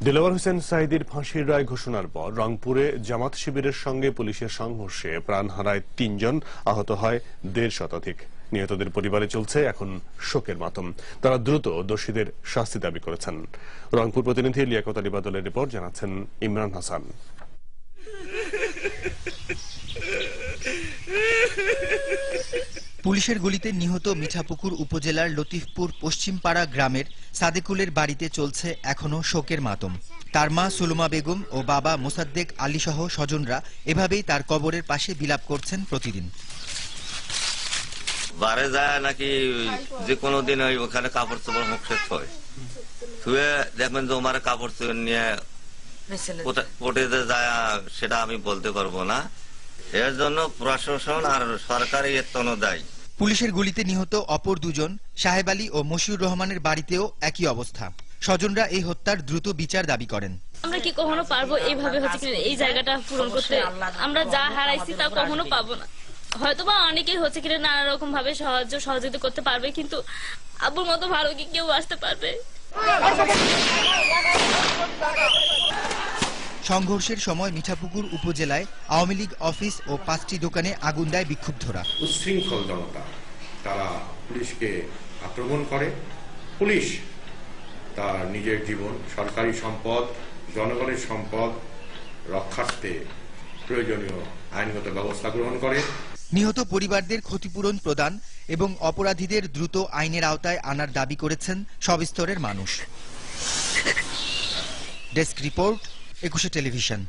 দেলোয়ার হোসেন সাঈদীর ফাঁসির রায় ঘোষণার পর রংপুরে জামাত শিবিরের সঙ্গে পুলিশের সংঘর্ষে প্রাণ হারায় ৩ জন, আহত হয় ১৫০ শতাধিক। নিহতদের পরিবারে চলছে এখন শোকের মাতম। তারা দ্রুত দোষীদের শাস্তি দাবি করেছেন। রংপুর প্রতিনিধি লিয়াকত আলী বাদলের রিপোর্ট, জানাচ্ছেন ইমরান হাসান। পুলিশের গুলিতে নিহত মিঠাপুকুর উপজেলার লতিফপুর পশ্চিমপাড়া গ্রামের সাদেকুলের বাড়িতে চলছে এখনো শোকের মাতম। তার মা সুলমা বেগম ও বাবা মোসাদ্দেক আলী সহ স্বজনরা এভাবেই তার কবরের পাশে বিলাপ করছেন প্রতিদিন। বারে যায় নাকি যে কোনো দিন ওখানে কাপড় চোপড় মুখ শেষ হয়, শুয়ে দেখবেন যে আমার কাপড় চোপড় নিয়ে পটে যায়, সেটা আমি বলতে পারবো না। এর জন্য প্রশাসন আর সরকারি এতন দায়ী। পুলিশের গুলিতে নিহত অপর দুজন সাহেব আলী ও মশিউর রহমানের বাড়িতেও একই অবস্থা। স্বজনরা এই হত্যার দ্রুত বিচার দাবি করেন। আমরা কি কখনো পারবো এইভাবে হচ্ছে এই জায়গাটা পূরণ করতে? আমরা যা হারাইছি তা কখনো পাবো না। হয়তোবা অনেকেই হচ্ছে কিনা নানা রকম ভাবে সহযোগিতা করতে পারবে, কিন্তু আব্বুর মতো ভালো কি কেউ আসতে পারবে? সংঘর্ষের সময় মিঠাপুকুর উপজেলায় আওয়ামী লীগ অফিস ও 5টি দোকানে আগুন দেয় বিক্ষুব্ধরা। উচ্ছৃঙ্খল জনতা তারা পুলিশকে আক্রমণ করে। পুলিশ তার নিজের জীবন, সরকারি সম্পদ, জনগণের সম্পদ রক্ষার্থে প্রয়োজনীয় আইনগত ব্যবস্থা গ্রহণ করে। নিহত পরিবারদের ক্ষতিপূরণ প্রদান এবং অপরাধীদের দ্রুত আইনের আওতায় আনার দাবি করেছেন সব স্তরের মানুষ। Desk report, 21 television.